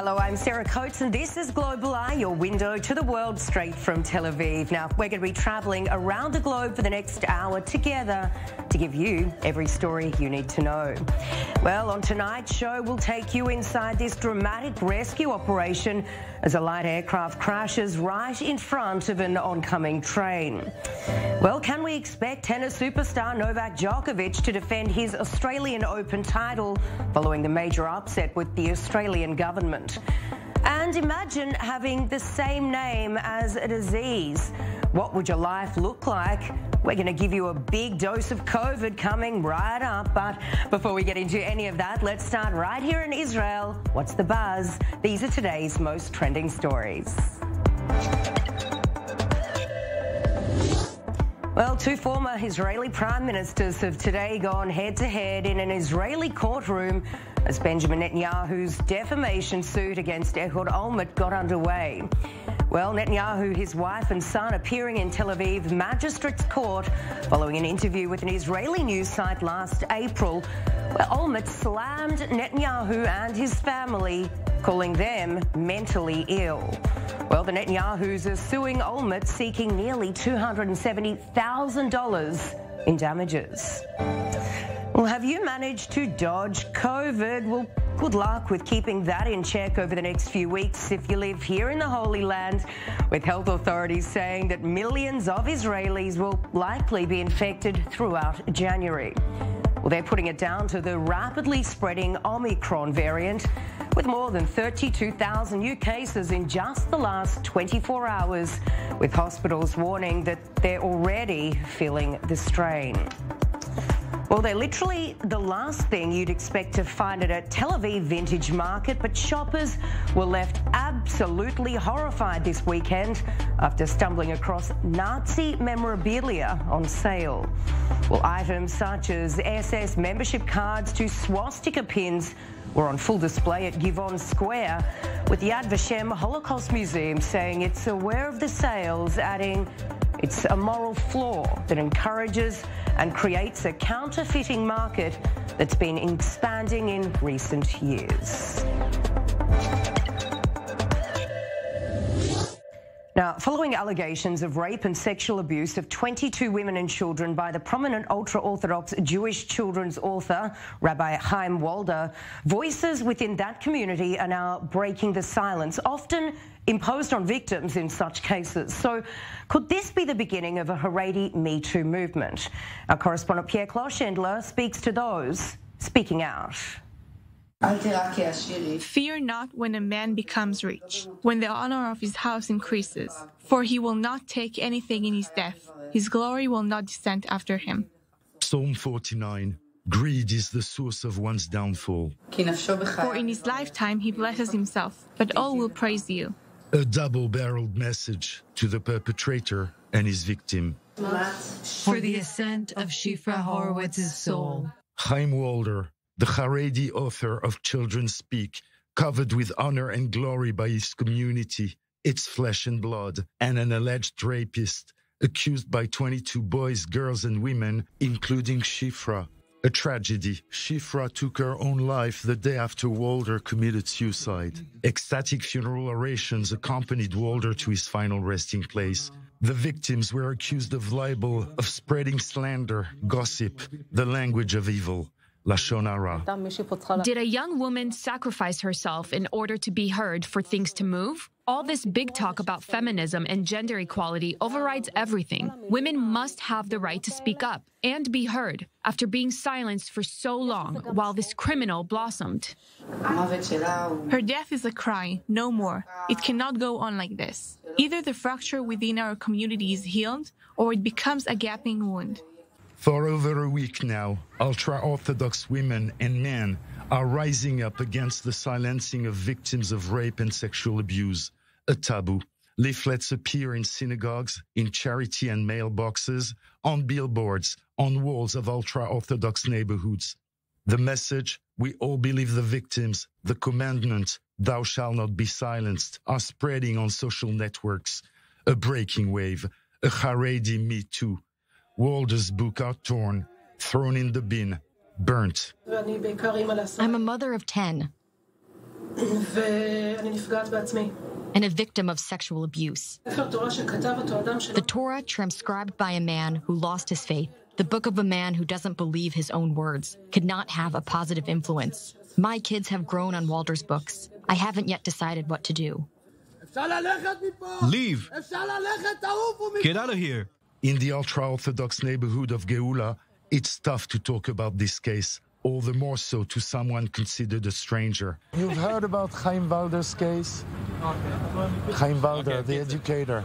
Hello, I'm Sarah Coates and this is Global Eye, your window to the world straight from Tel Aviv. Now, we're going to be travelling around the globe for the next hour together to give you every story you need to know. Well, on tonight's show, we'll take you inside this dramatic rescue operation as a light aircraft crashes right in front of an oncoming train. Well, can we expect tennis superstar Novak Djokovic to defend his Australian Open title following the major upset with the Australian government? And imagine having the same name as a disease. What would your life look like? We're going to give you a big dose of COVID coming right up. But before we get into any of that, let's start right here in Israel. What's the buzz? These are today's most trending stories. Well, two former Israeli prime ministers have today gone head-to-head in an Israeli courtroom as Benjamin Netanyahu's defamation suit against Ehud Olmert got underway. Well, Netanyahu, his wife and son appearing in Tel Aviv Magistrates Court following an interview with an Israeli news site last April, where Olmert slammed Netanyahu and his family, calling them mentally ill. Well, the Netanyahus are suing Olmert, seeking nearly $270,000 in damages. Well, have you managed to dodge COVID? Well, good luck with keeping that in check over the next few weeks if you live here in the Holy Land, with health authorities saying that millions of Israelis will likely be infected throughout January. Well, they're putting it down to the rapidly spreading Omicron variant, with more than 32,000 new cases in just the last 24 hours, with hospitals warning that they're already feeling the strain. Well, they're literally the last thing you'd expect to find at a Tel Aviv vintage market, but shoppers were left absolutely horrified this weekend after stumbling across Nazi memorabilia on sale. Well, items such as SS membership cards to swastika pins were on full display at Givon Square, with the Yad Vashem Holocaust Museum saying it's aware of the sales, adding it's a moral flaw that encourages and creates a counterfeiting market that's been expanding in recent years. Now, following allegations of rape and sexual abuse of 22 women and children by the prominent ultra-Orthodox Jewish children's author, Rabbi Chaim Walder, voices within that community are now breaking the silence, often imposed on victims in such cases. So could this be the beginning of a Haredi Me Too movement? Our correspondent Pierre Kloschendler speaks to those speaking out. Fear not when a man becomes rich, when the honor of his house increases, for he will not take anything in his death. His glory will not descend after him. Psalm 49. Greed is the source of one's downfall. For in his lifetime he blesses himself, but all will praise you. A double-barreled message to the perpetrator and his victim. For the ascent of Shifra Horowitz's soul. Chaim Walder, the Haredi author of Children Speak, covered with honor and glory by his community, its flesh and blood, and an alleged rapist, accused by 22 boys, girls, and women, including Shifra. A tragedy. Shifra took her own life the day after Walder committed suicide. Ecstatic funeral orations accompanied Walder to his final resting place. The victims were accused of libel, of spreading slander, gossip, the language of evil. Lashon Hara. Did a young woman sacrifice herself in order to be heard for things to move? All this big talk about feminism and gender equality overrides everything. Women must have the right to speak up and be heard after being silenced for so long while this criminal blossomed. Her death is a cry, no more. It cannot go on like this. Either the fracture within our community is healed, or it becomes a gaping wound. For over a week now, ultra-Orthodox women and men are rising up against the silencing of victims of rape and sexual abuse, a taboo. Leaflets appear in synagogues, in charity and mailboxes, on billboards, on walls of ultra-Orthodox neighborhoods. The message, we all believe the victims, the commandment, thou shalt not be silenced, are spreading on social networks. A breaking wave, a Haredi Me Too. Walder's book are torn, thrown in the bin, burnt. I'm a mother of 10. and a victim of sexual abuse. The Torah transcribed by a man who lost his faith, the book of a man who doesn't believe his own words, could not have a positive influence. My kids have grown on Walder's books. I haven't yet decided what to do. Leave! Get out of here! In the ultra-Orthodox neighborhood of Geula, it's tough to talk about this case, all the more so to someone considered a stranger. You've heard about Chaim Walder's case? Chaim Walder, the educator.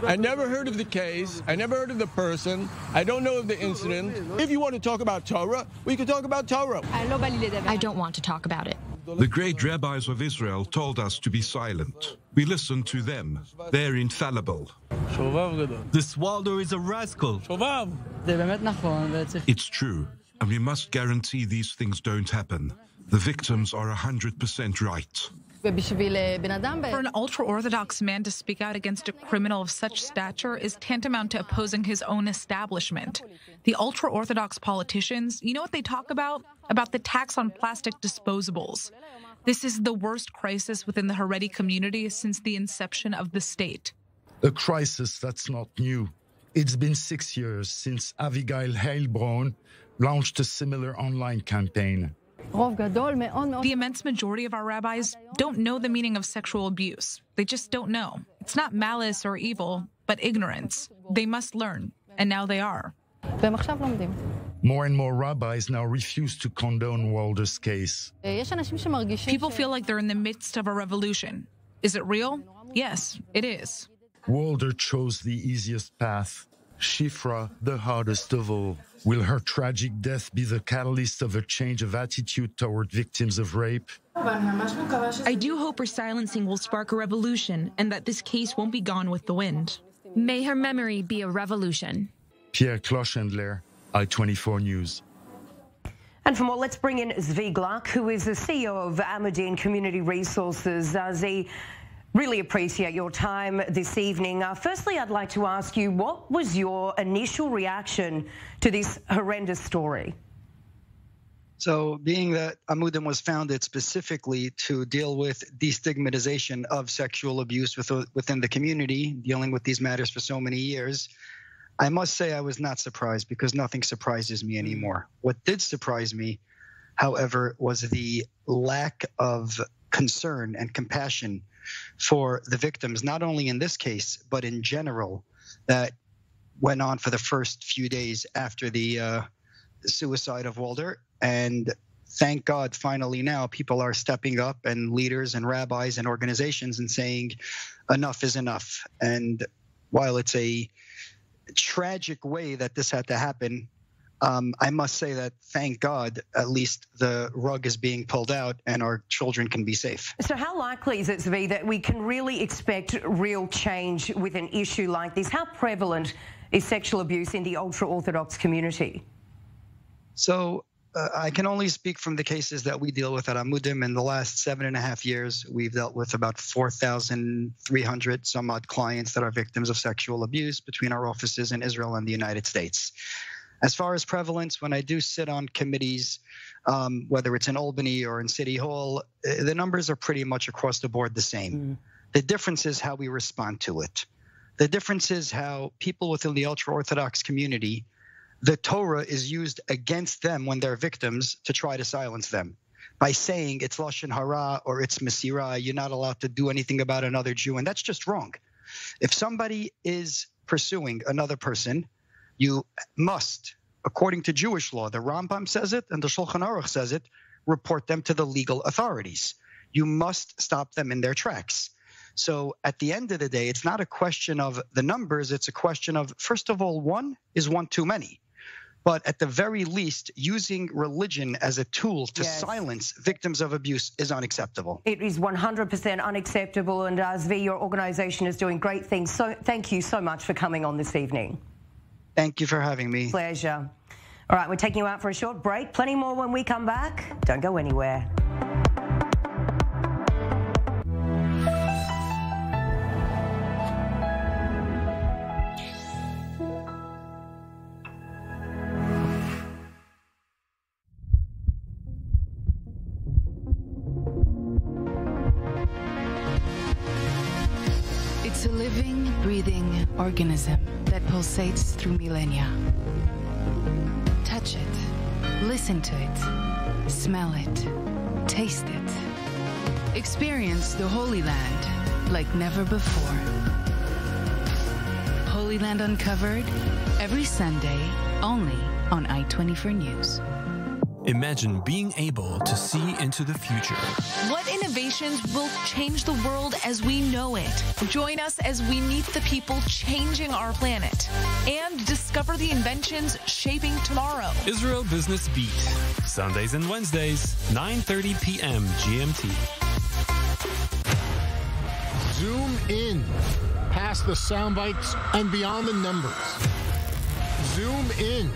I never heard of the case. I never heard of the person. I don't know of the incident. If you want to talk about Torah, we can talk about Torah. I don't want to talk about it. The great rabbis of Israel told us to be silent. We listened to them. They're infallible. This Walder is a rascal. It's true, and we must guarantee these things don't happen. The victims are 100% right. For an ultra-Orthodox man to speak out against a criminal of such stature is tantamount to opposing his own establishment. The ultra-Orthodox politicians, you know what they talk about? About the tax on plastic disposables. This is the worst crisis within the Haredi community since the inception of the state. A crisis that's not new. It's been 6 years since Avigail Heilbronn launched a similar online campaign. The immense majority of our rabbis don't know the meaning of sexual abuse. They just don't know. It's not malice or evil, but ignorance. They must learn, and now they are. More and more rabbis now refuse to condone Walder's case. People feel like they're in the midst of a revolution. Is it real? Yes, it is. Walder chose the easiest path. Shifra, the hardest of all. Will her tragic death be the catalyst of a change of attitude toward victims of rape? I do hope her silencing will spark a revolution and that this case won't be gone with the wind. May her memory be a revolution. Pierre Clochendler, I-24 News. And for more, let's bring in Ziv Gluck, who is the CEO of Amodin Community Resources. Ziv, really appreciate your time this evening. Firstly, I'd like to ask you, what was your initial reaction to this horrendous story? So being that Amudim was founded specifically to deal with destigmatization of sexual abuse within the community, dealing with these matters for so many years, I must say I was not surprised because nothing surprises me anymore. What did surprise me, however, was the lack of concern and compassion for the victims, not only in this case, but in general, that went on for the first few days after the suicide of Walder. And thank God, finally now, people are stepping up, and leaders and rabbis and organizations, and saying enough is enough. And while it's a tragic way that this had to happen, I must say that, thank God, at least the rug is being pulled out and our children can be safe. So how likely is it, Zvi, that we can really expect real change with an issue like this? How prevalent is sexual abuse in the ultra-Orthodox community? So I can only speak from the cases that we deal with at Amudim. In the last 7.5 years, we've dealt with about 4,300 some odd clients that are victims of sexual abuse between our offices in Israel and the United States. As far as prevalence, when I do sit on committees, whether it's in Albany or in City Hall, the numbers are pretty much across the board the same. The difference is how we respond to it. The difference is how people within the ultra-Orthodox community, the Torah is used against them when they're victims to try to silence them by saying it's Lashon Hara or it's Mesirah, you're not allowed to do anything about another Jew, and that's just wrong. If somebody is pursuing another person, you must, according to Jewish law, the Rambam says it and the Shulchan Aruch says it, report them to the legal authorities. You must stop them in their tracks. So at the end of the day, it's not a question of the numbers. It's a question of, first of all, one is one too many. But at the very least, using religion as a tool to silence victims of abuse is unacceptable. It is 100% unacceptable. And Zvi, your organization is doing great things. So thank you so much for coming on this evening. Thank you for having me. Pleasure. All right, we're taking you out for a short break. Plenty more when we come back. Don't go anywhere. organism that pulsates through millennia. Touch it, listen to it, smell it, taste it. Experience the Holy Land like never before. Holy Land Uncovered, every Sunday, only on I-24 News. Imagine being able to see into the future. What innovations will change the world as we know it? Join us as we meet the people changing our planet and discover the inventions shaping tomorrow. Israel Business Beat, Sundays and Wednesdays, 9:30 p.m. GMT. Zoom in, past the sound bites and beyond the numbers. Zoom in,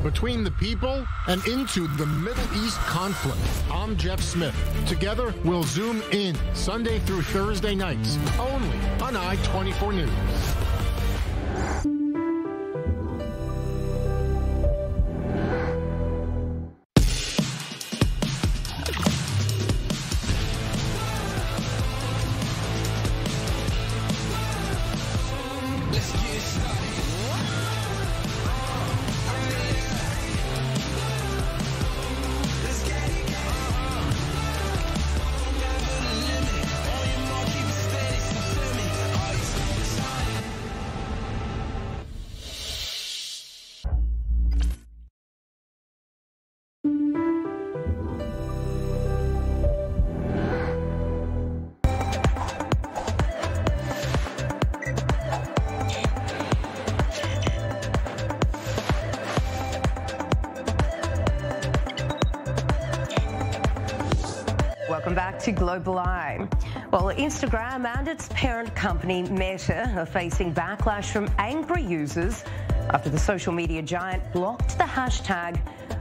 between the people and into the Middle East conflict. I'm Jeff Smith. Together, we'll zoom in Sunday through Thursday nights, only on I-24 News. Welcome back to Global Eye. Well, Instagram and its parent company, Meta, are facing backlash from angry users after the social media giant blocked the hashtag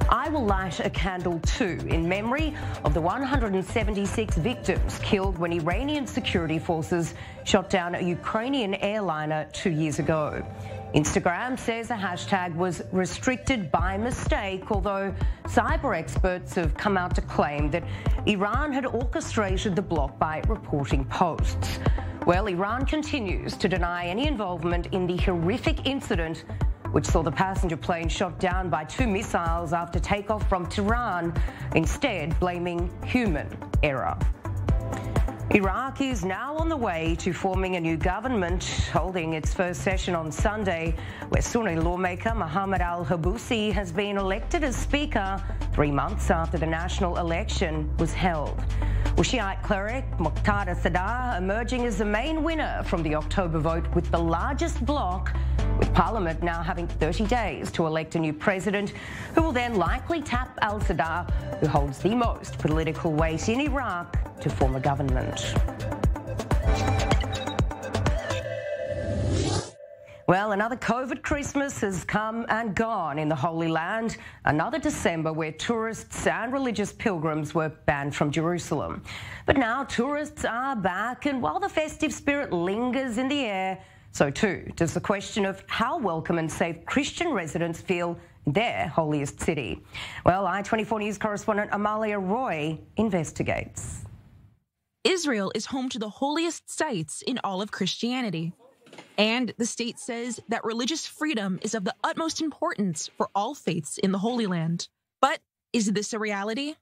I will light a candle too in memory of the 176 victims killed when Iranian security forces shot down a Ukrainian airliner 2 years ago. Instagram says the hashtag was restricted by mistake, although cyber experts have come out to claim that Iran had orchestrated the block by reporting posts. Well, Iran continues to deny any involvement in the horrific incident which saw the passenger plane shot down by 2 missiles after takeoff from Tehran, instead blaming human error. Iraq is now on the way to forming a new government, holding its first session on Sunday, where Sunni lawmaker Mohammed al-Habousi has been elected as Speaker 3 months after the national election was held. Shiite cleric Muqtada Sadr emerging as the main winner from the October vote with the largest bloc, with Parliament now having 30 days to elect a new president, who will then likely tap al-Sadr, who holds the most political weight in Iraq, to form a government. Well, another COVID Christmas has come and gone in the Holy Land. Another December where tourists and religious pilgrims were banned from Jerusalem. But now tourists are back, and while the festive spirit lingers in the air, so too does the question of how welcome and safe Christian residents feel in their holiest city. Well, I-24 News correspondent Amalia Roy investigates. Israel is home to the holiest sites in all of Christianity. And the state says that religious freedom is of the utmost importance for all faiths in the Holy Land. But is this a reality?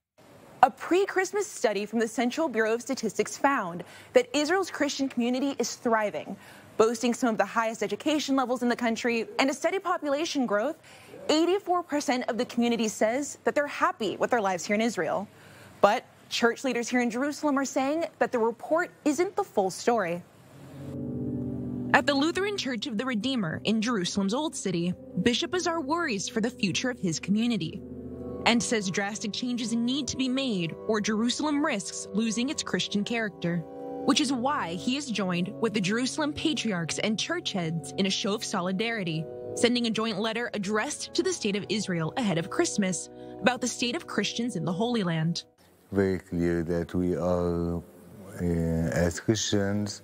A pre-Christmas study from the Central Bureau of Statistics found that Israel's Christian community is thriving, boasting some of the highest education levels in the country and a steady population growth. 84% of the community says that they're happy with their lives here in Israel. But church leaders here in Jerusalem are saying that the report isn't the full story. At the Lutheran Church of the Redeemer in Jerusalem's Old City, Bishop Azar worries for the future of his community and says drastic changes need to be made or Jerusalem risks losing its Christian character, which is why he is joined with the Jerusalem patriarchs and church heads in a show of solidarity, sending a joint letter addressed to the state of Israel ahead of Christmas about the state of Christians in the Holy Land. Very clear that we are, as Christians,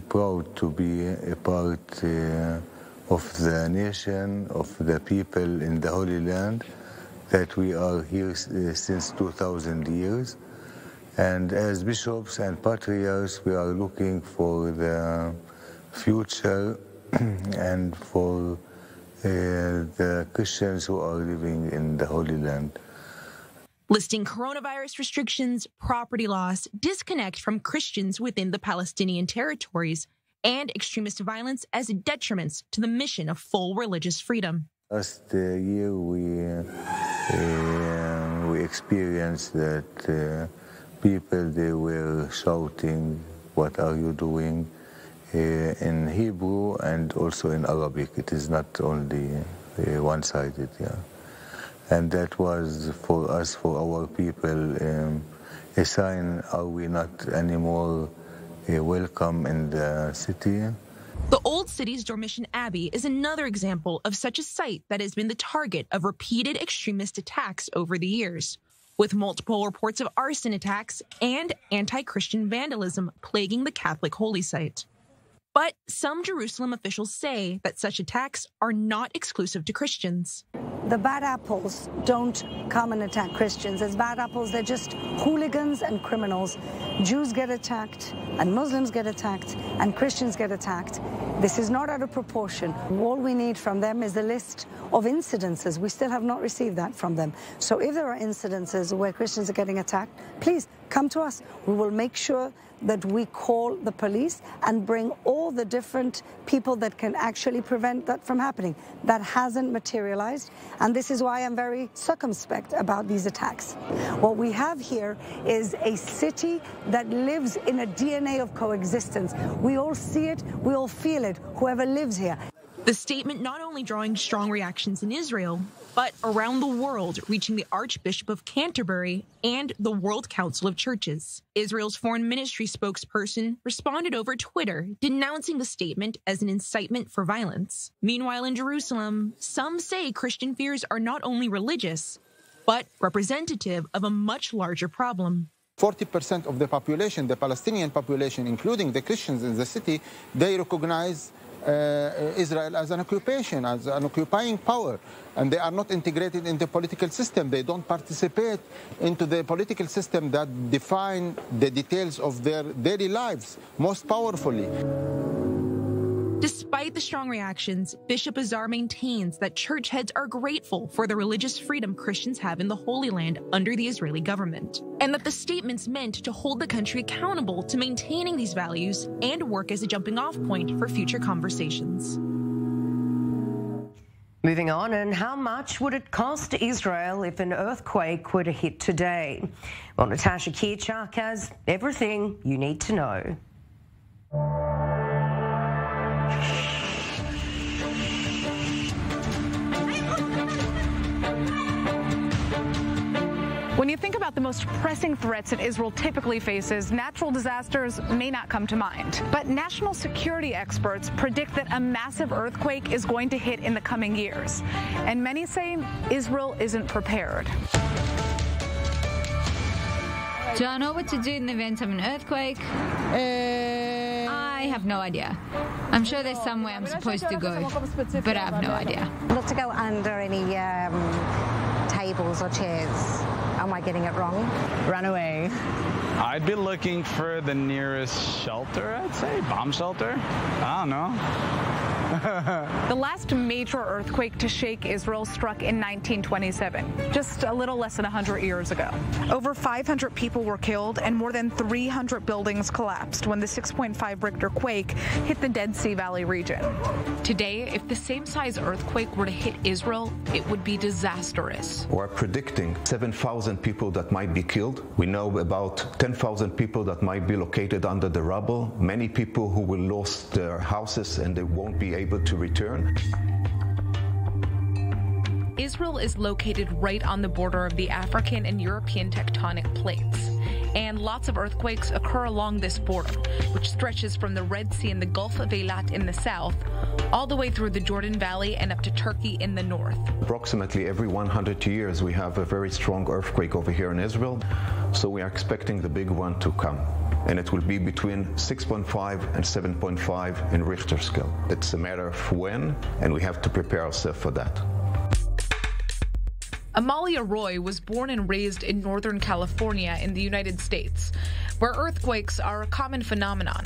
proud to be a part of the nation, of the people in the Holy Land, that we are here since 2,000 years. And as bishops and patriarchs, we are looking for the future and for the Christians who are living in the Holy Land. Listing coronavirus restrictions, property loss, disconnect from Christians within the Palestinian territories, and extremist violence as detriments to the mission of full religious freedom. Last year, we experienced that people, they were shouting, "What are you doing?" in Hebrew and also in Arabic. It is not only one-sided, yeah. And that was for us, for our people, a sign: are we not anymore welcome in the city? The Old City's Dormition Abbey is another example of such a site that has been the target of repeated extremist attacks over the years, with multiple reports of arson attacks and anti-Christian vandalism plaguing the Catholic holy site. But some Jerusalem officials say that such attacks are not exclusive to Christians. The bad apples don't come and attack Christians. As bad apples, they're just hooligans and criminals. Jews get attacked, and Muslims get attacked, and Christians get attacked. This is not out of proportion. All we need from them is a list of incidences. We still have not received that from them. So if there are incidences where Christians are getting attacked, please come to us. We will make sure that we call the police and bring all the different people that can actually prevent that from happening. That hasn't materialized, and this is why I'm very circumspect about these attacks. What we have here is a city that lives in a DNA of coexistence. We all see it, we all feel it, whoever lives here. The statement not only drawing strong reactions in Israel, but around the world, reaching the Archbishop of Canterbury and the World Council of Churches. Israel's foreign ministry spokesperson responded over Twitter, denouncing the statement as an incitement for violence. Meanwhile, in Jerusalem, some say Christian fears are not only religious, but representative of a much larger problem. 40% of the population, the Palestinian population, including the Christians in the city, they recognize Israel as an occupation, as an occupying power, and they are not integrated in the political system. They don't participate into the political system that define the details of their daily lives most powerfully. Despite the strong reactions, Bishop Azar maintains that church heads are grateful for the religious freedom Christians have in the Holy Land under the Israeli government, and that the statement's meant to hold the country accountable to maintaining these values and work as a jumping-off point for future conversations. Moving on, and how much would it cost Israel if an earthquake were to hit today? Well, Natasha Kirchak has everything you need to know. When you think about the most pressing threats that Israel typically faces, natural disasters may not come to mind. But national security experts predict that a massive earthquake is going to hit in the coming years. And many say Israel isn't prepared. Do I know what to do in the event of an earthquake? I have no idea. I'm sure there's somewhere I'm supposed to go, but I have no idea. Not to go under any tables or chairs. Am I getting it wrong? Run away. I'd be looking for the nearest shelter, I'd say. Bomb shelter? I don't know. The last major earthquake to shake Israel struck in 1927, just a little less than 100 years ago. Over 500 people were killed and more than 300 buildings collapsed when the 6.5 Richter quake hit the Dead Sea Valley region. Today, if the same size earthquake were to hit Israel, it would be disastrous. We're predicting 7,000 people that might be killed. We know about 10,000 people that might be located under the rubble. Many people who will lose their houses and they won't be able to return. Israel is located right on the border of the African and European tectonic plates, and lots of earthquakes occur along this border, which stretches from the Red Sea and the Gulf of Eilat in the south, all the way through the Jordan Valley and up to Turkey in the north. Approximately every 100 years we have a very strong earthquake over here in Israel, so we are expecting the big one to come. And it will be between 6.5 and 7.5 in Richter scale. It's a matter of when, and we have to prepare ourselves for that. Amalia Roy was born and raised in Northern California in the United States, where earthquakes are a common phenomenon.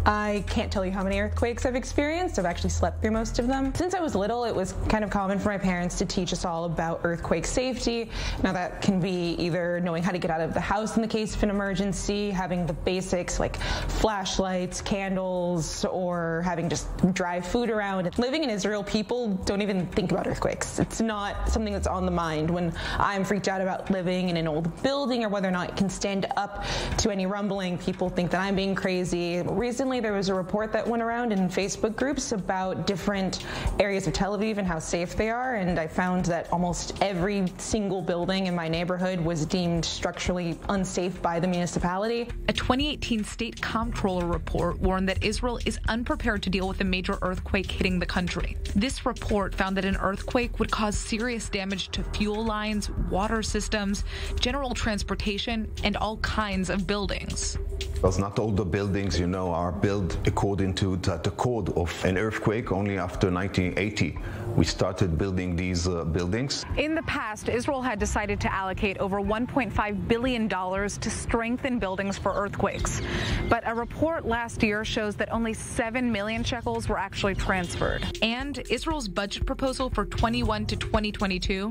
I can't tell you how many earthquakes I've experienced. I've actually slept through most of them. Since I was little, it was kind of common for my parents to teach us all about earthquake safety. Now that can be either knowing how to get out of the house in the case of an emergency, having the basics like flashlights, candles, or having just dry food around. Living in Israel, people don't even think about earthquakes. It's not something that's on the mind. When I'm freaked out about living in an old building or whether or not it can stand up to any rumbling, people think that I'm being crazy. Recently, there was a report that went around in Facebook groups about different areas of Tel Aviv and how safe they are, and I found that almost every single building in my neighborhood was deemed structurally unsafe by the municipality. A 2018 state comptroller report warned that Israel is unprepared to deal with a major earthquake hitting the country. This report found that an earthquake would cause serious damage to fuel lines, water systems, general transportation, and all kinds of buildings. Because not all the buildings, are built according to the code of an earthquake. Only after 1980, we started building these buildings. In the past, Israel had decided to allocate over $1.5 billion to strengthen buildings for earthquakes. But a report last year shows that only 7 million shekels were actually transferred. And Israel's budget proposal for 21 to 2022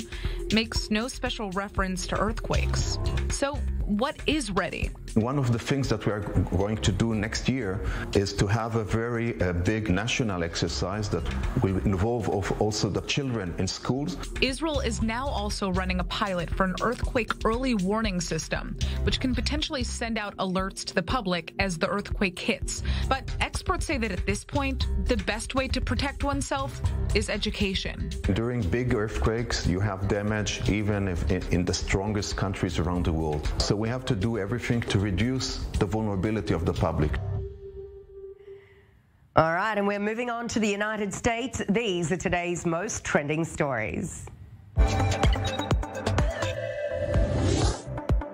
makes no special reference to earthquakes. So what is ready? One of the things that we are going to do next year is to have a very big national exercise that will involve also the children in schools. Israel is now also running a pilot for an earthquake early warning system, which can potentially send out alerts to the public as the earthquake hits. But experts say that at this point, the best way to protect oneself is education. During big earthquakes, you have damage even if in the strongest countries around the world. So we have to do everything to reduce the vulnerability of the public. All right, and we're moving on to the United States. These are today's most trending stories.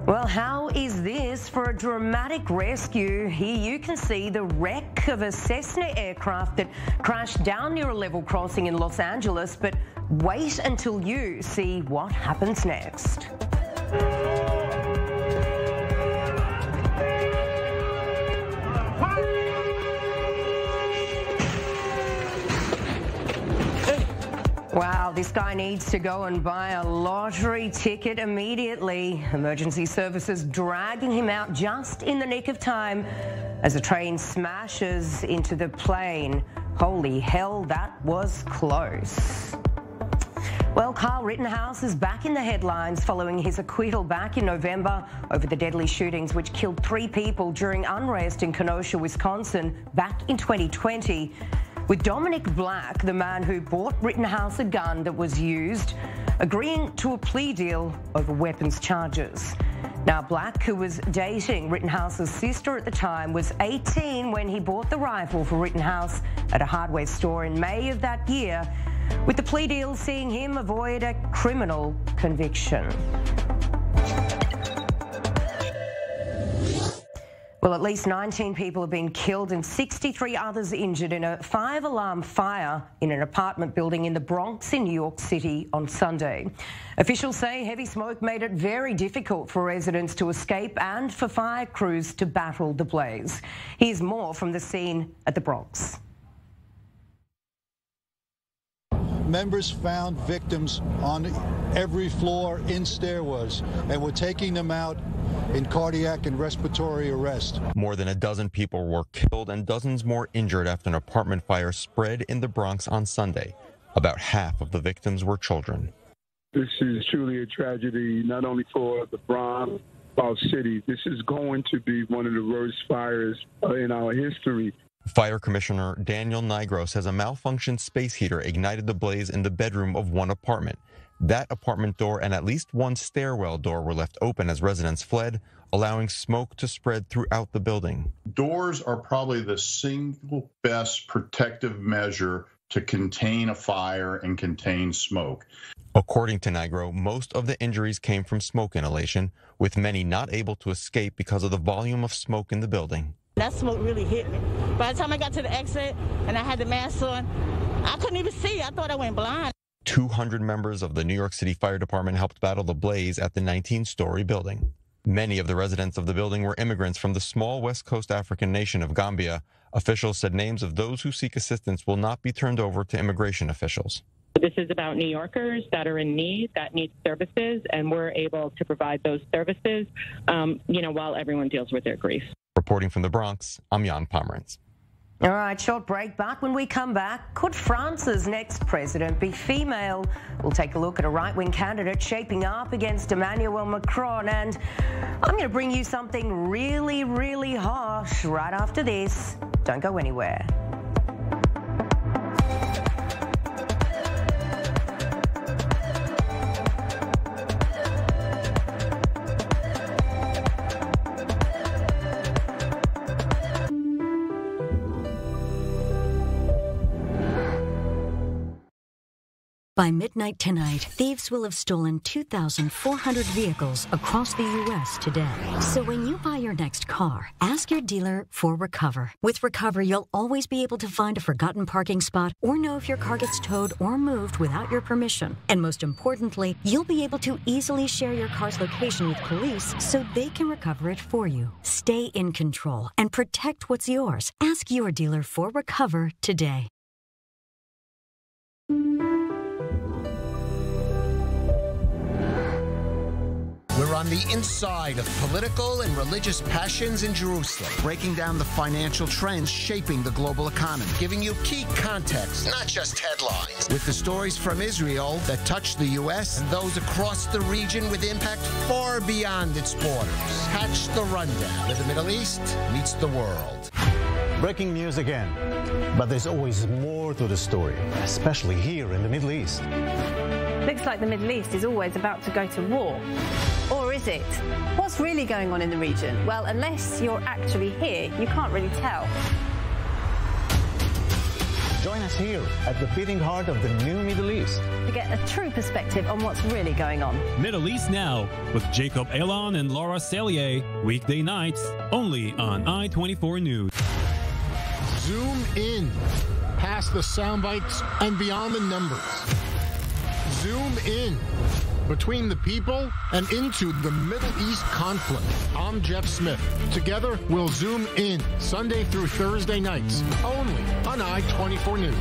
Well, how is this for a dramatic rescue? Here you can see the wreck of a Cessna aircraft that crashed down near a level crossing in Los Angeles, but wait until you see what happens next. Wow, this guy needs to go and buy a lottery ticket immediately. Emergency services dragging him out just in the nick of time as a train smashes into the plane. Holy hell, that was close. Well, Kyle Rittenhouse is back in the headlines following his acquittal back in November over the deadly shootings which killed 3 people during unrest in Kenosha, Wisconsin back in 2020. With Dominic Black, the man who bought Rittenhouse a gun that was used, agreeing to a plea deal over weapons charges. Now, Black, who was dating Rittenhouse's sister at the time, was 18 when he bought the rifle for Rittenhouse at a hardware store in May of that year, with the plea deal seeing him avoid a criminal conviction. Well, at least 19 people have been killed and 63 others injured in a 5-alarm fire in an apartment building in the Bronx in New York City on Sunday. Officials say heavy smoke made it very difficult for residents to escape and for fire crews to battle the blaze. Here's more from the scene at the Bronx. Members found victims on every floor in stairwells and were taking them out in cardiac and respiratory arrest. More than a dozen people were killed and dozens more injured after an apartment fire spread in the Bronx on Sunday. About half of the victims were children. This is truly a tragedy, not only for the Bronx, our city. This is going to be one of the worst fires in our history. Fire Commissioner Daniel Nigro says a malfunctioned space heater ignited the blaze in the bedroom of one apartment. That apartment door and at least one stairwell door were left open as residents fled, allowing smoke to spread throughout the building. Doors are probably the single best protective measure to contain a fire and contain smoke. According to Nigro, most of the injuries came from smoke inhalation, with many not able to escape because of the volume of smoke in the building. That smoke really hit me. By the time I got to the exit and I had the mask on, I couldn't even see. I thought I went blind. 200 members of the New York City Fire Department helped battle the blaze at the 19-story building. Many of the residents of the building were immigrants from the small West Coast African nation of Gambia, Officials said names of those who seek assistance will not be turned over to immigration officials. This is about New Yorkers that are in need, that need services, and we're able to provide those services, while everyone deals with their grief. Reporting from the Bronx, I'm Jan Pomerantz. All right, short break, but when we come back, could France's next president be female? We'll take a look at a right-wing candidate shaping up against Emmanuel Macron, and I'm going to bring you something really, really harsh right after this. Don't go anywhere. By midnight tonight, thieves will have stolen 2,400 vehicles across the U.S. today. So when you buy your next car, ask your dealer for Recover. With Recover, you'll always be able to find a forgotten parking spot or know if your car gets towed or moved without your permission. And most importantly, you'll be able to easily share your car's location with police so they can recover it for you. Stay in control and protect what's yours. Ask your dealer for Recover today. We're on the inside of political and religious passions in Jerusalem, breaking down the financial trends shaping the global economy, giving you key context, not just headlines, with the stories from Israel that touch the U.S. and those across the region with impact far beyond its borders. Catch the rundown where the Middle East meets the world. Breaking news again, but there's always more to the story, especially here in the Middle East. Looks like the Middle East is always about to go to war. Or is it? What's really going on in the region? Well, unless you're actually here, you can't really tell. Join us here at the beating heart of the new Middle East to get a true perspective on what's really going on. Middle East Now with Jacob Elon and Laura Sellier, weekday nights, only on I-24 News. Zoom in, past the sound bites and beyond the numbers. Zoom in, between the people and into the Middle East conflict. I'm Jeff Smith. Together, we'll zoom in Sunday through Thursday nights, only on I-24 News.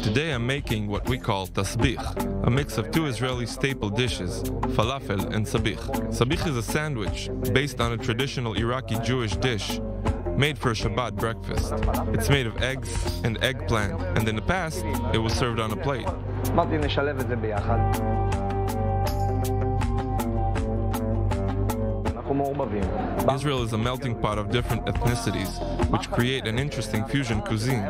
Today I'm making what we call tasbih, a mix of two Israeli staple dishes, falafel and sabich. Sabich is a sandwich based on a traditional Iraqi Jewish dish made for a Shabbat breakfast. It's made of eggs and eggplant, and in the past, it was served on a plate. Israel is a melting pot of different ethnicities, which create an interesting fusion cuisine.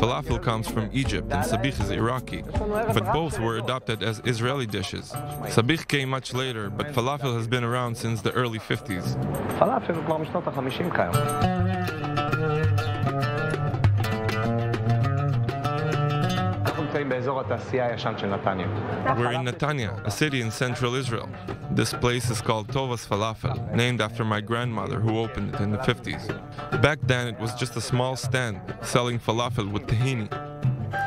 Falafel comes from Egypt and sabich is Iraqi, but both were adopted as Israeli dishes. Sabich came much later, but falafel has been around since the early 50s. We're in Netanya, a city in central Israel. This place is called Tovas Falafel, named after my grandmother who opened it in the 50s. Back then it was just a small stand selling falafel with tahini.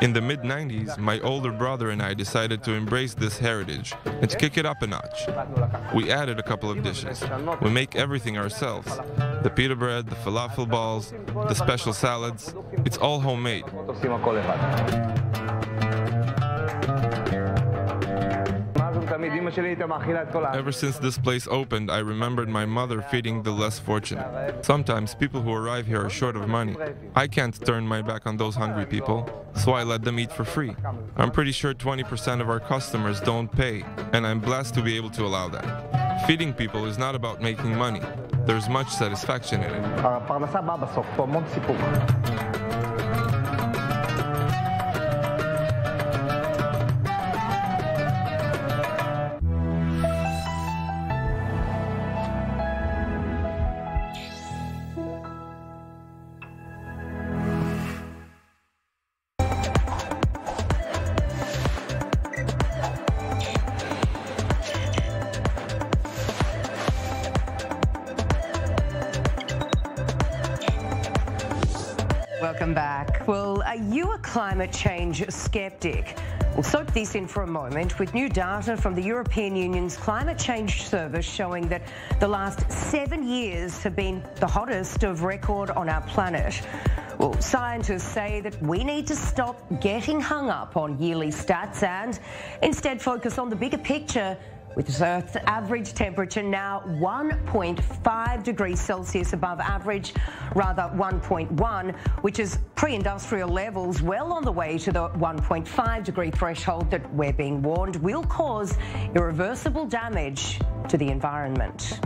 In the mid-90s, my older brother and I decided to embrace this heritage and to kick it up a notch. We added a couple of dishes. We make everything ourselves. The pita bread, the falafel balls, the special salads. It's all homemade. Ever since this place opened, I remembered my mother feeding the less fortunate. Sometimes people who arrive here are short of money. I can't turn my back on those hungry people, so I let them eat for free. I'm pretty sure 20% of our customers don't pay, and I'm blessed to be able to allow that. Feeding people is not about making money. There's much satisfaction in it. Welcome back. Well, are you a climate change skeptic? We'll soak this in for a moment with new data from the European Union's Climate Change Service showing that the last 7 years have been the hottest of record on our planet. Well, scientists say that we need to stop getting hung up on yearly stats and instead focus on the bigger picture, with Earth's average temperature now 1.5 degrees Celsius above average, rather 1.1, which is pre-industrial levels, well on the way to the 1.5 degree threshold that we're being warned will cause irreversible damage to the environment.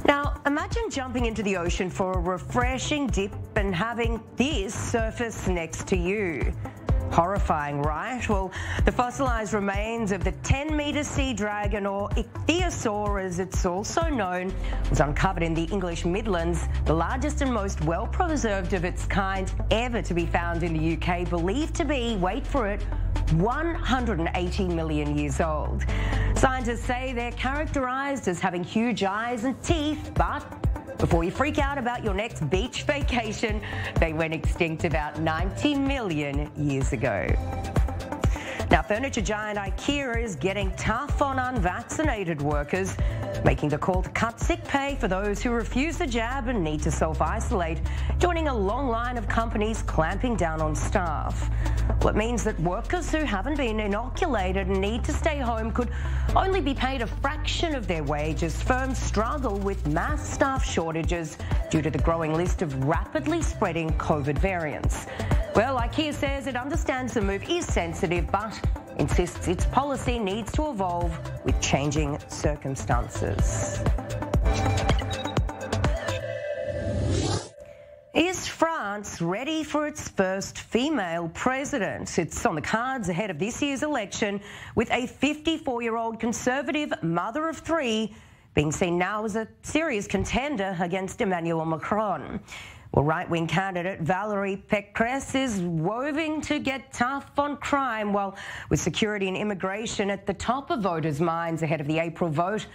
Now, imagine jumping into the ocean for a refreshing dip and having this surface next to you. Horrifying, right? Well, the fossilised remains of the 10-metre sea dragon, or ichthyosaur as it's also known, was uncovered in the English Midlands, the largest and most well-preserved of its kind ever to be found in the UK, believed to be, wait for it, 180 million years old. Scientists say they're characterised as having huge eyes and teeth, but before you freak out about your next beach vacation, they went extinct about 90 million years ago. Now, furniture giant IKEA is getting tough on unvaccinated workers, making the call to cut sick pay for those who refuse the jab and need to self-isolate, joining a long line of companies clamping down on staff. Well, it means that workers who haven't been inoculated and need to stay home could only be paid a fraction of their wage as firms struggle with mass staff shortages due to the growing list of rapidly spreading COVID variants. Well, IKEA says it understands the move is sensitive, but insists its policy needs to evolve with changing circumstances. Is France ready for its first female president? It's on the cards ahead of this year's election, with a 54-year-old conservative mother of three being seen now as a serious contender against Emmanuel Macron. Well, right-wing candidate Valérie Pécresse is woven to get tough on crime, while with security and immigration at the top of voters' minds ahead of the April vote,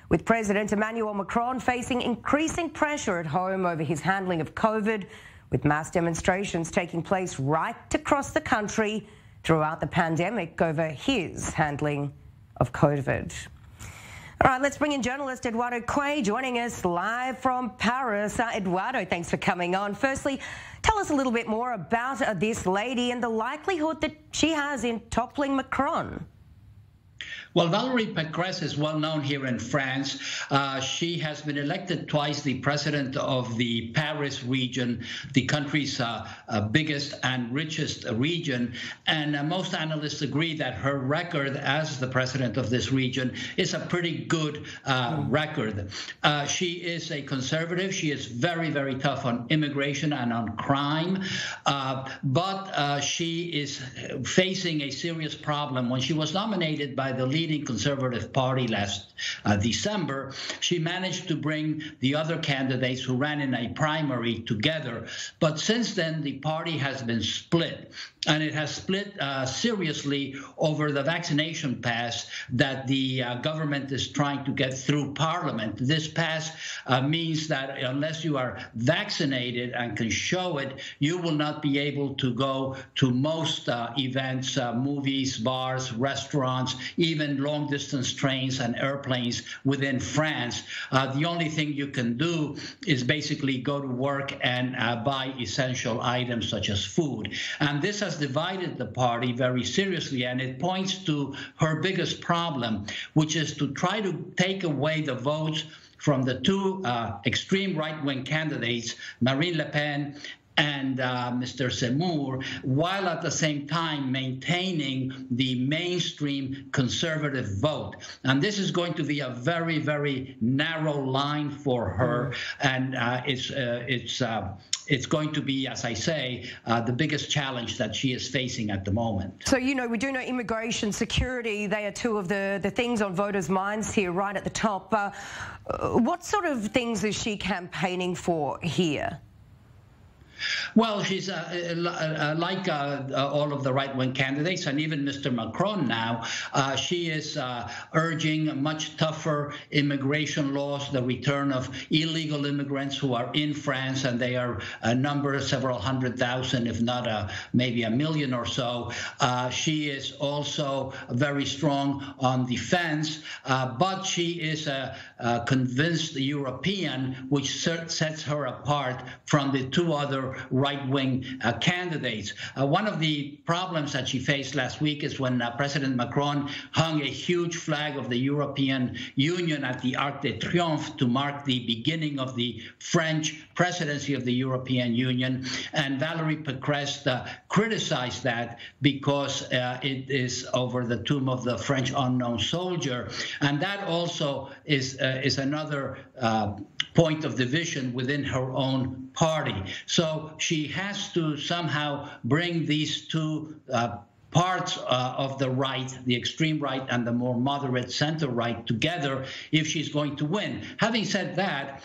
with President Emmanuel Macron facing increasing pressure at home over his handling of COVID, with mass demonstrations taking place right across the country throughout the pandemic over his handling of COVID. All right, let's bring in journalist Eduardo Quay joining us live from Paris. Eduardo, thanks for coming on. Firstly, tell us a little bit more about this lady and the likelihood that she has in toppling Macron. Well, Valérie Pécresse is well known here in France. She has been elected twice the president of the Paris region, the country's biggest and richest region. And most analysts agree that her record as the president of this region is a pretty good record. She is a conservative. She is very, very tough on immigration and on crime. But she is facing a serious problem. When she was nominated by the leading Conservative Party last December, she managed to bring the other candidates who ran in a primary together. But since then, the party has been split. And it has split seriously over the vaccination pass that the government is trying to get through Parliament. This pass means that unless you are vaccinated and can show it, you will not be able to go to most events, movies, bars, restaurants, even long-distance trains and airplanes within France. The only thing you can do is basically go to work and buy essential items such as food. And this has divided the party very seriously, and it points to her biggest problem, which is to try to take away the votes from the two extreme right-wing candidates, Marine Le Pen and Mr. Zemmour, while at the same time maintaining the mainstream conservative vote. And this is going to be a very, very narrow line for her, and it's going to be, as I say, the biggest challenge that she is facing at the moment. So, you know, we do know immigration, security, they are two of the things on voters' minds here right at the top. What sort of things is she campaigning for here? Well, she's like all of the right-wing candidates, and even Mr. Macron now, she is urging much tougher immigration laws, the return of illegal immigrants who are in France, and they are a number, several 100,000, if not maybe 1 million or so. She is also very strong on defense, but she is a convinced European, which sets her apart from the two other right-wing candidates. One of the problems that she faced last week is when President Macron hung a huge flag of the European Union at the Arc de Triomphe to mark the beginning of the French presidency of the European Union. And Valérie Pécresse criticized that because it is over the tomb of the French unknown soldier. And that also is another point of division within her own party. So she has to somehow bring these two parts of the right, the extreme right and the more moderate center right together if she's going to win. Having said that,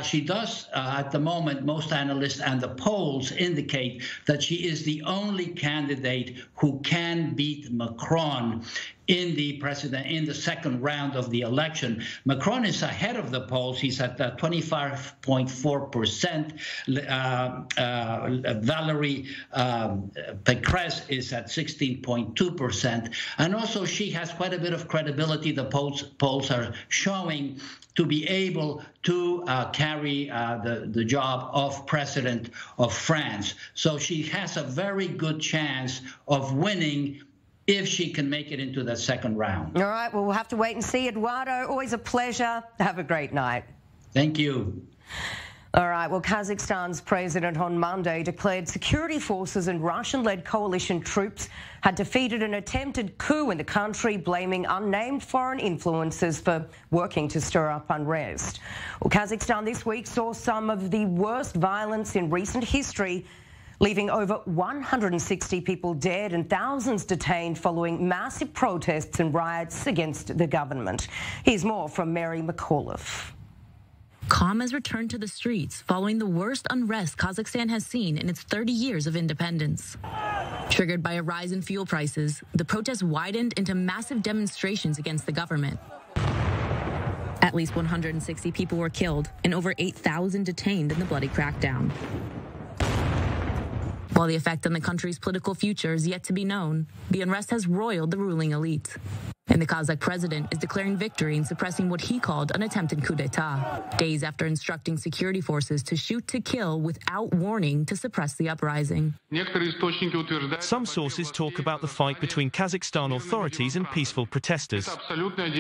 she does, at the moment, most analysts and the polls indicate that she is the only candidate who can beat Macron in the second round of the election. Macron is ahead of the polls. He's at 25.4%. Valérie Pécresse is at 16.2%. And also she has quite a bit of credibility. The polls are showing to be able to carry the job of president of France. So she has a very good chance of winning if she can make it into the second round. All right, well, we'll have to wait and see. Eduardo, always a pleasure. Have a great night. Thank you. All right, well, Kazakhstan's president on Monday declared security forces and Russian-led coalition troops had defeated an attempted coup in the country, blaming unnamed foreign influences for working to stir up unrest. Well, Kazakhstan this week saw some of the worst violence in recent history, leaving over 160 people dead and thousands detained following massive protests and riots against the government. Here's more from Mary McAuliffe. Calm has returned to the streets following the worst unrest Kazakhstan has seen in its 30 years of independence. Triggered by a rise in fuel prices, the protests widened into massive demonstrations against the government. At least 160 people were killed and over 8,000 detained in the bloody crackdown. While the effect on the country's political future is yet to be known, the unrest has roiled the ruling elite. And the Kazakh president is declaring victory in suppressing what he called an attempted coup d'etat, days after instructing security forces to shoot to kill without warning to suppress the uprising. Some sources talk about the fight between Kazakhstan authorities and peaceful protesters.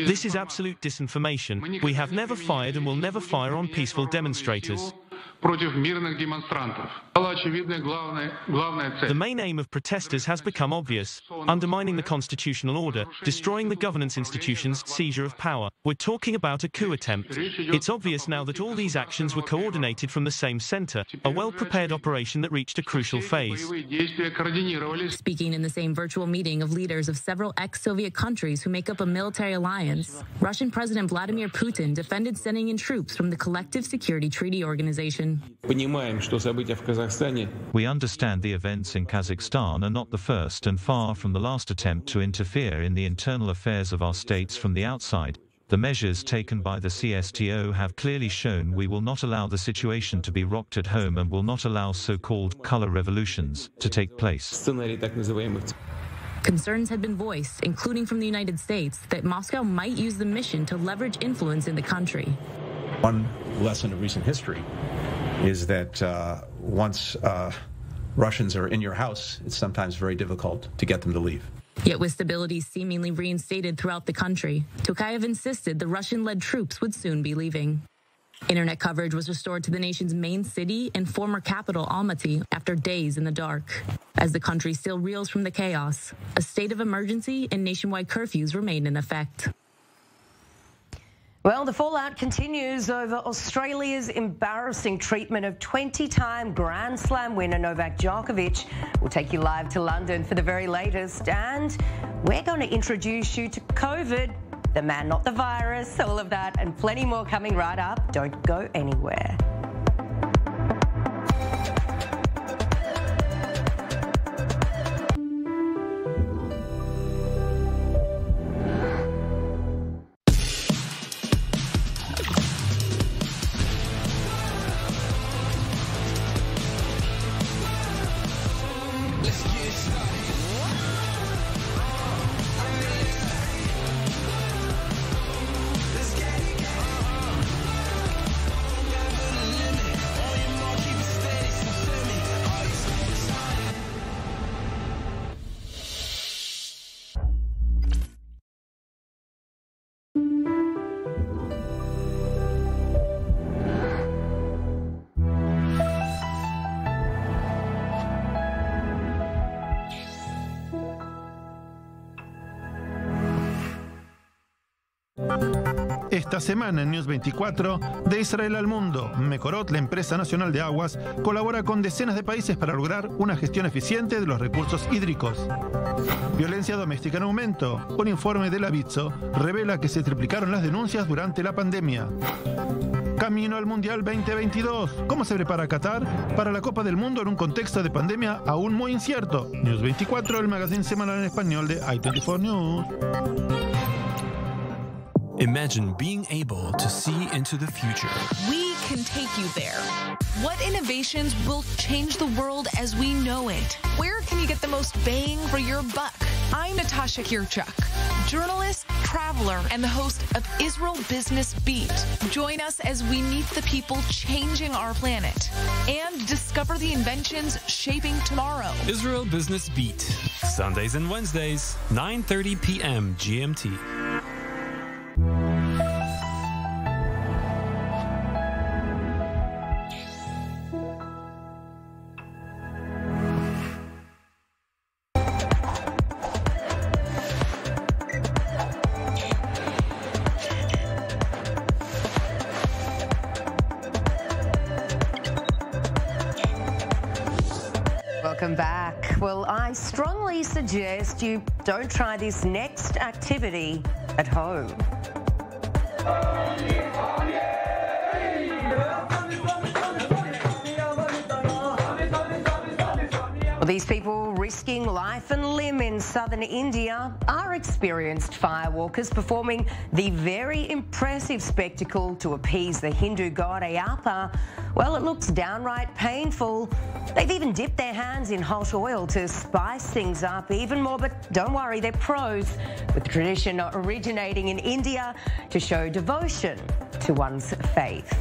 This is absolute disinformation. We have never fired and will never fire on peaceful demonstrators. The main aim of protesters has become obvious: undermining the constitutional order, destroying the governance institutions, seizure of power. We're talking about a coup attempt. It's obvious now that all these actions were coordinated from the same center, a well-prepared operation that reached a crucial phase. Speaking in the same virtual meeting of leaders of several ex-Soviet countries who make up a military alliance, Russian President Vladimir Putin defended sending in troops from the Collective Security Treaty Organization. We understand the events in Kazakhstan are not the first and far from the last attempt to interfere in the internal affairs of our states from the outside. The measures taken by the CSTO have clearly shown we will not allow the situation to be rocked at home and will not allow so-called color revolutions to take place. Concerns had been voiced, including from the United States, that Moscow might use the mission to leverage influence in the country. One lesson of recent history is that once Russians are in your house, it's sometimes very difficult to get them to leave. Yet with stability seemingly reinstated throughout the country, Tokayev insisted the Russian-led troops would soon be leaving. Internet coverage was restored to the nation's main city and former capital, Almaty, after days in the dark. As the country still reels from the chaos, a state of emergency and nationwide curfews remain in effect. Well, the fallout continues over Australia's embarrassing treatment of 20-time Grand Slam winner Novak Djokovic. We'll take you live to London for the very latest, and we're going to introduce you to COVID, the man, not the virus, all of that, and plenty more coming right up. Don't go anywhere. Esta semana en News 24, de Israel al mundo, Mekorot, la empresa nacional de aguas, colabora con decenas de países para lograr una gestión eficiente de los recursos hídricos. Violencia doméstica en aumento. Un informe de la Bitso revela que se triplicaron las denuncias durante la pandemia. Camino al Mundial 2022. ¿Cómo se prepara Qatar para la Copa del Mundo en un contexto de pandemia aún muy incierto? News 24, el magazine semanal en español de i24 News. Imagine being able to see into the future. We can take you there. What innovations will change the world as we know it? Where can you get the most bang for your buck? I'm Natasha Kirchak, journalist, traveler, and the host of Israel Business Beat. Join us as we meet the people changing our planet and discover the inventions shaping tomorrow. Israel Business Beat, Sundays and Wednesdays, 9:30 p.m. GMT. Welcome back. Well, I strongly suggest you don't try this next activity at home. Well, these people risking life and limb in southern India are experienced firewalkers performing the very impressive spectacle to appease the Hindu god Ayappa. Well, it looks downright painful. They've even dipped their hands in hot oil to spice things up even more, but don't worry, they're pros, with the tradition originating in India to show devotion to one's faith.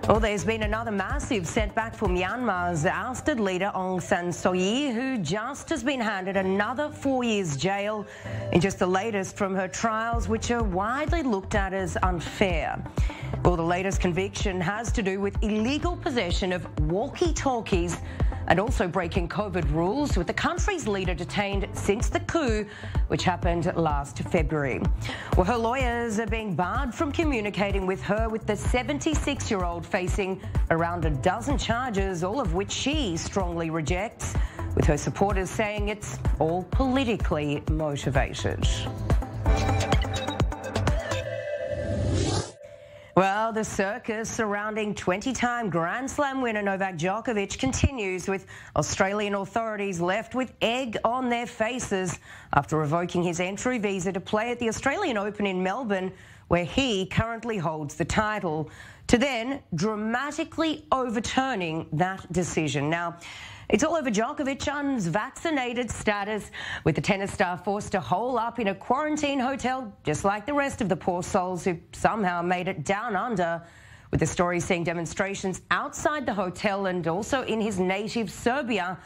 Well, there's been another massive setback for Myanmar's ousted leader Aung San Suu Kyi, who just has been handed another 4 years jail in just the latest from her trials, which are widely looked at as unfair. Well, the latest conviction has to do with illegal possession of walkie-talkies and also breaking COVID rules, with the country's leader detained since the coup, which happened last February. Well, her lawyers are being barred from communicating with her, with the 76-year-old facing around a dozen charges, all of which she strongly rejects, with her supporters saying it's all politically motivated. Well, the circus surrounding 20-time Grand Slam winner Novak Djokovic continues, with Australian authorities left with egg on their faces after revoking his entry visa to play at the Australian Open in Melbourne, where he currently holds the title, to then dramatically overturning that decision. Now, it's all over Djokovic's vaccinated status, with the tennis star forced to hole up in a quarantine hotel, just like the rest of the poor souls who somehow made it down under, with the story seeing demonstrations outside the hotel and also in his native Serbia,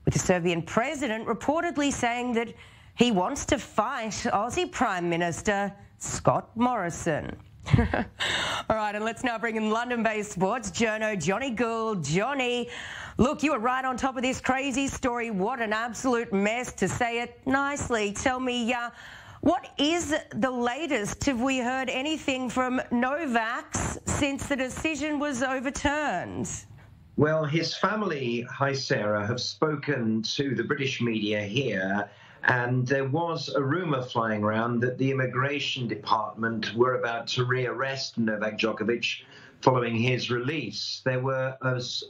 with the Serbian president reportedly saying that he wants to fight Aussie Prime Minister Scott Morrison. All right, and let's now bring in London-based sports journo Johnny Gould. Johnny, look, you were right on top of this crazy story. What an absolute mess, to say it nicely. Tell me, what is the latest? Have we heard anything from Novak since the decision was overturned? Well, his family, hi Sarah, have spoken to the British media here, and there was a rumour flying around that the immigration department were about to rearrest Novak Djokovic following his release. There were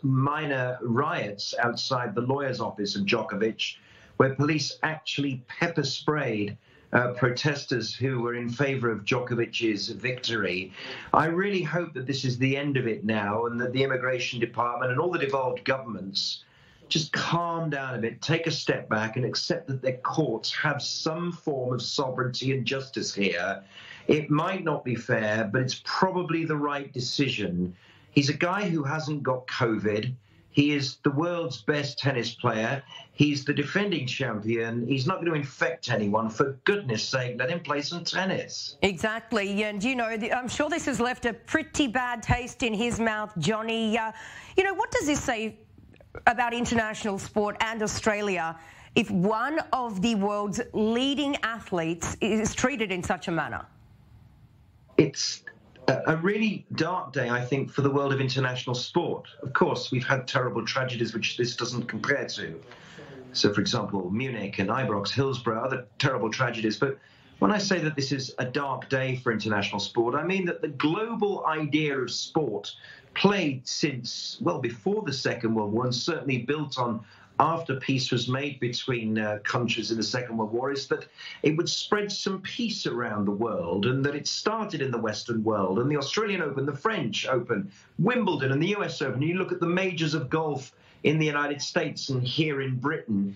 minor riots outside the lawyer's office of Djokovic, where police actually pepper sprayed protesters who were in favour of Djokovic's victory. I really hope that this is the end of it now, and that the immigration department and all the devolved governments just calm down a bit, take a step back and accept that their courts have some form of sovereignty and justice here. It might not be fair, but it's probably the right decision. He's a guy who hasn't got COVID. He is the world's best tennis player. He's the defending champion. He's not going to infect anyone. For goodness sake, let him play some tennis. Exactly. And, you know, I'm sure this has left a pretty bad taste in his mouth, Johnny. You know, what does this say about international sport and Australia if one of the world's leading athletes is treated in such a manner? it's a really dark day, I think, for the world of international sport. Of course, we've had terrible tragedies which this doesn't compare to. So, for example, Munich and Ibrox, Hillsborough, other terrible tragedies. But when I say that this is a dark day for international sport, I mean that the global idea of sport played since, well, before the Second World War, and certainly built on after peace was made between countries in the Second World War, is that it would spread some peace around the world, and that it started in the Western world. And the Australian Open, the French Open, Wimbledon and the US Open, you look at the majors of golf in the United States and here in Britain,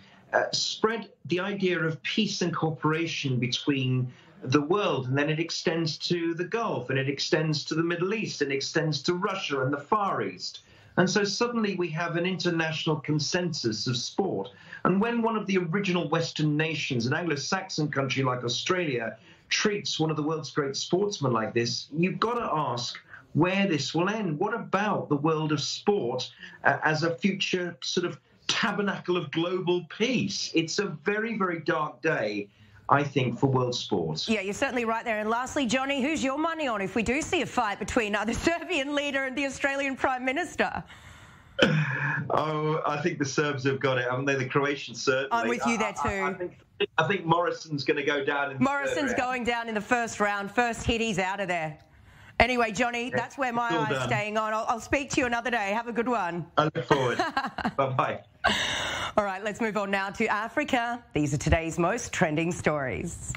spread the idea of peace and cooperation between the world, and then it extends to the Gulf, and it extends to the Middle East, and it extends to Russia and the Far East. And so suddenly we have an international consensus of sport. And when one of the original Western nations, an Anglo-Saxon country like Australia, treats one of the world's great sportsmen like this, you've got to ask where this will end. What about the world of sport as a future sort of tabernacle of global peace? It's a very, very dark day, I think, for world sports. Yeah, you're certainly right there. And lastly, Johnny, who's your money on if we do see a fight between the Serbian leader and the Australian Prime Minister? Oh, I think the Serbs have got it, haven't they? The Croatians certainly. I'm with you there too. I think Morrison's going to go down. Morrison's going down in the first round. First hit, he's out of there. Anyway, Johnny, that's where my eye's staying on. I'll speak to you another day. Have a good one. I look forward. Bye-bye. All right, let's move on now to Africa. These are today's most trending stories.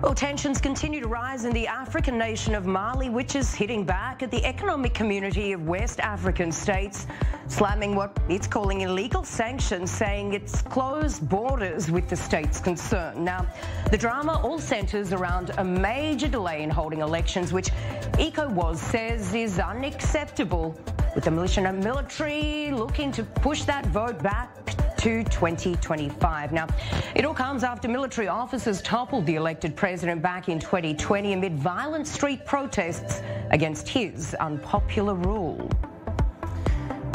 Well, tensions continue to rise in the African nation of Mali, which is hitting back at the economic community of West African states, slamming what it's calling illegal sanctions, saying it's closed borders with the states concerned. Now, the drama all centres around a major delay in holding elections, which ECOWAS says is unacceptable, with the militia and military looking to push that vote back to 2025. Now, it all comes after military officers toppled the elected president back in 2020 amid violent street protests against his unpopular rule.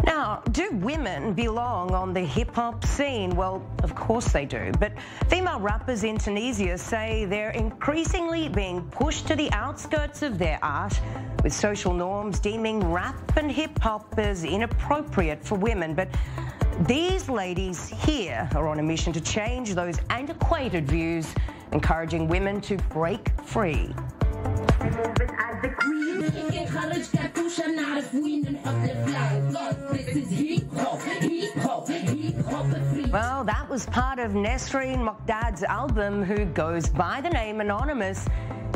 Now, do women belong on the hip-hop scene? Well, of course they do. But female rappers in Tunisia say they're increasingly being pushed to the outskirts of their art, with social norms deeming rap and hip-hop as inappropriate for women. But these ladies here are on a mission to change those antiquated views, encouraging women to break free. Well, that was part of Nesreen Mokdad's album, who goes by the name Anonymous.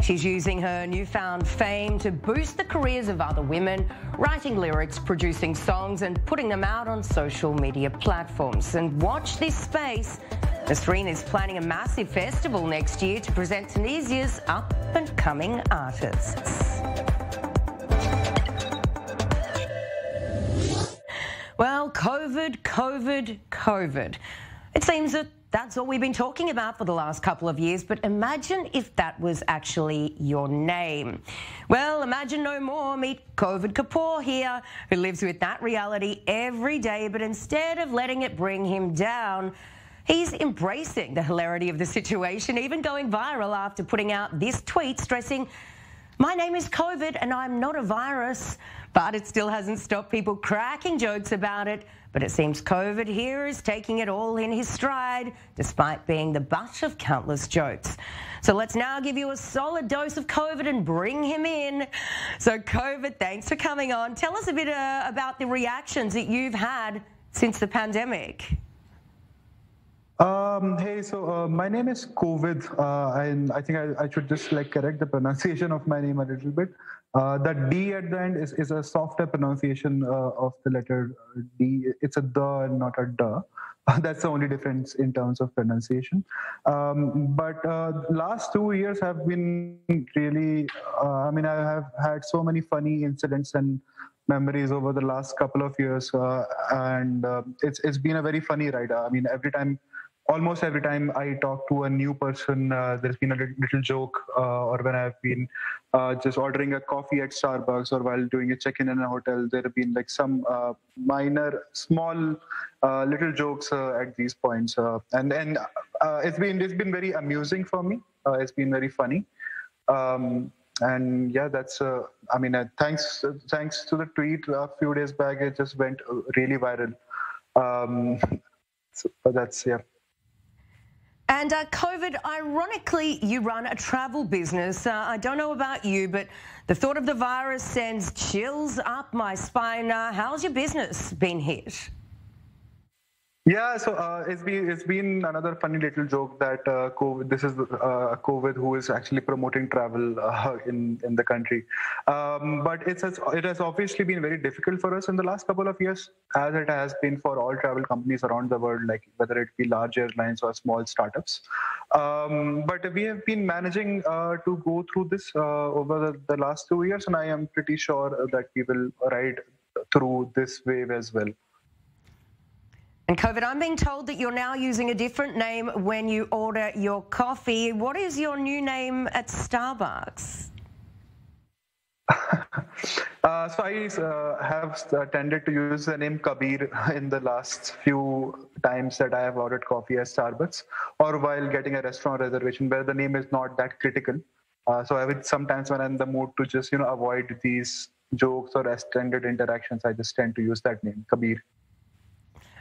She's using her newfound fame to boost the careers of other women, writing lyrics, producing songs, and putting them out on social media platforms. And watch this space. Nesreen is planning a massive festival next year to present Tunisia's up-and-coming artists. Well, COVID. It seems that that's all we've been talking about for the last couple of years, but imagine if that was actually your name. Well, imagine no more. Meet COVID Kapoor here, who lives with that reality every day, but instead of letting it bring him down, he's embracing the hilarity of the situation, even going viral after putting out this tweet stressing, "My name is COVID and I'm not a virus." But it still hasn't stopped people cracking jokes about it. But it seems COVID here is taking it all in his stride, despite being the butt of countless jokes. So let's now give you a solid dose of COVID and bring him in. So COVID, thanks for coming on. Tell us a bit about the reactions that you've had since the pandemic. Hey, so my name is COVID, and I think I should just correct the pronunciation of my name a little bit. The D at the end is a softer pronunciation of the letter D. It's a the and not a duh. That's the only difference in terms of pronunciation. But last 2 years have been really, I have had so many funny incidents and memories over the last couple of years, and it's been a very funny ride. Almost every time I talk to a new person, there's been a little joke, or when I've been just ordering a coffee at Starbucks or while doing a check-in in a hotel, there have been some minor, small, little jokes at these points, and then it's been very amusing for me. It's been very funny. And yeah, that's, thanks to the tweet a few days back, it just went really viral. But that's, yeah. And COVID, ironically, you run a travel business. I don't know about you, but the thought of the virus sends chills up my spine. How's your business been hit? Yeah, so it's been another funny little joke that COVID. This is COVID who is actually promoting travel in the country, but it has obviously been very difficult for us in the last couple of years, as it has been for all travel companies around the world, like whether it be large airlines or small startups. But we have been managing to go through this over the last 2 years, and I am pretty sure that we will ride through this wave as well. And COVID, I'm being told that you're now using a different name when you order your coffee. What is your new name at Starbucks? So I have tended to use the name Kabir in the last few times that I have ordered coffee at Starbucks, or while getting a restaurant reservation where the name is not that critical. So I would sometimes, when I'm in the mood to just avoid these jokes or extended interactions, I just tend to use that name, Kabir.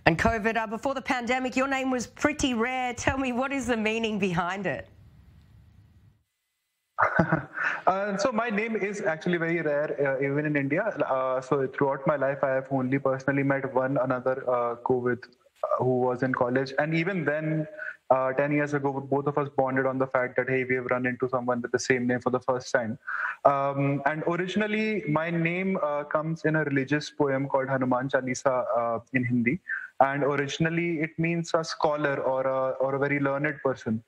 And COVID, before the pandemic, your name was pretty rare. Tell me, what is the meaning behind it? So my name is actually very rare, even in India. So throughout my life, I have only personally met one another COVID who was in college. And even then, 10 years ago, both of us bonded on the fact that, hey, we have run into someone with the same name for the first time. And originally, my name comes in a religious poem called Hanuman Chalisa in Hindi. And originally, it means a scholar or a very learned person,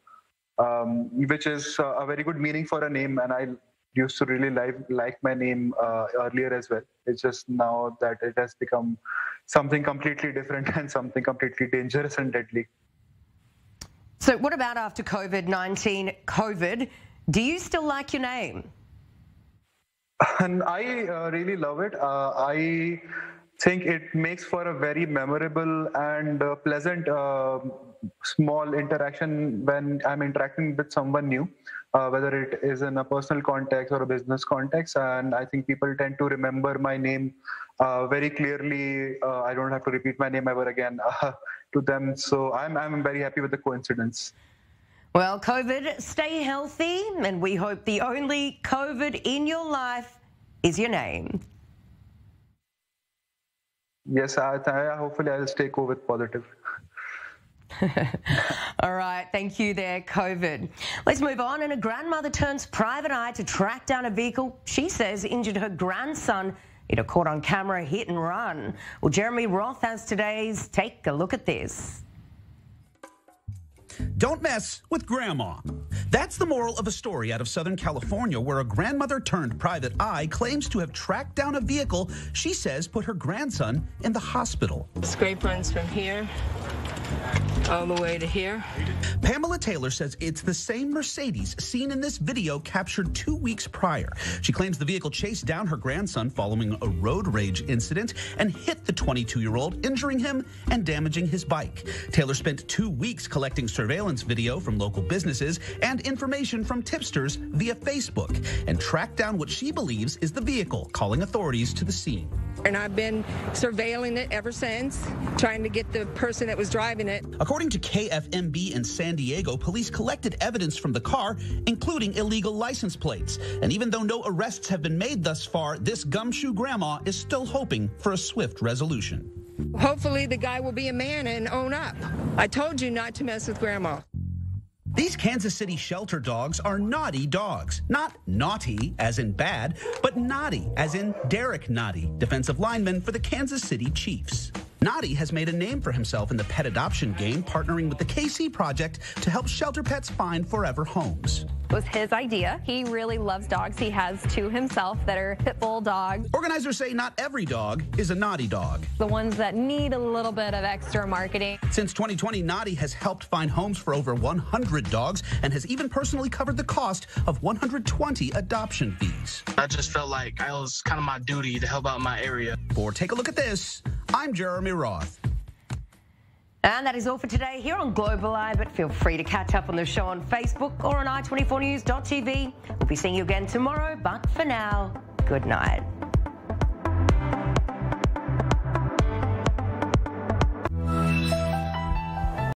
which is a very good meaning for a name. And I used to really like my name earlier as well. It's just now that it has become something completely different and something completely dangerous and deadly. So what about after COVID-19? COVID, do you still like your name? And I really love it. I think it makes for a very memorable and pleasant small interaction when I'm interacting with someone new, whether it is in a personal context or a business context. And I think people tend to remember my name very clearly. I don't have to repeat my name ever again to them. So I'm very happy with the coincidence. Well, COVID, stay healthy, and we hope the only COVID in your life is your name. Yes, hopefully I'll stay COVID positive. All right, thank you there, COVID. Let's move on. And a grandmother turns private eye to track down a vehicle she says injured her grandson in a caught on camera hit and run. Well, Jeremy Roth has today's Take a Look at This. Don't mess with grandma. That's the moral of a story out of Southern California where a grandmother turned private eye claims to have tracked down a vehicle she says put her grandson in the hospital. Scrape runs from here all the way to here. Pamela Taylor says it's the same Mercedes seen in this video captured 2 weeks prior. She claims the vehicle chased down her grandson following a road rage incident and hit the 22-year-old, injuring him and damaging his bike. Taylor spent 2 weeks collecting surveillance video from local businesses and information from tipsters via Facebook and tracked down what she believes is the vehicle, calling authorities to the scene. And I've been surveilling it ever since, trying to get the person that was driving it. According to KFMB in San Diego, police collected evidence from the car, including illegal license plates. And even though no arrests have been made thus far, this gumshoe grandma is still hoping for a swift resolution. Hopefully the guy will be a man and own up. I told you not to mess with grandma. These Kansas City shelter dogs are naughty dogs. Not naughty as in bad, but naughty as in Derek Naughty, defensive lineman for the Kansas City Chiefs. Naughty has made a name for himself in the pet adoption game, partnering with the KC Project to help shelter pets find forever homes. It was his idea. He really loves dogs. He has two himself that are pit bull dogs. Organizers say not every dog is a naughty dog. The ones that need a little bit of extra marketing. Since 2020, Naughty has helped find homes for over 100 dogs and has even personally covered the cost of 120 adoption fees. I just felt like it was kind of my duty to help out my area. For Take a Look at This, I'm Jeremy Roth. And that is all for today here on Global Eye, but feel free to catch up on the show on Facebook or on i24news.tv. We'll be seeing you again tomorrow, but for now, good night.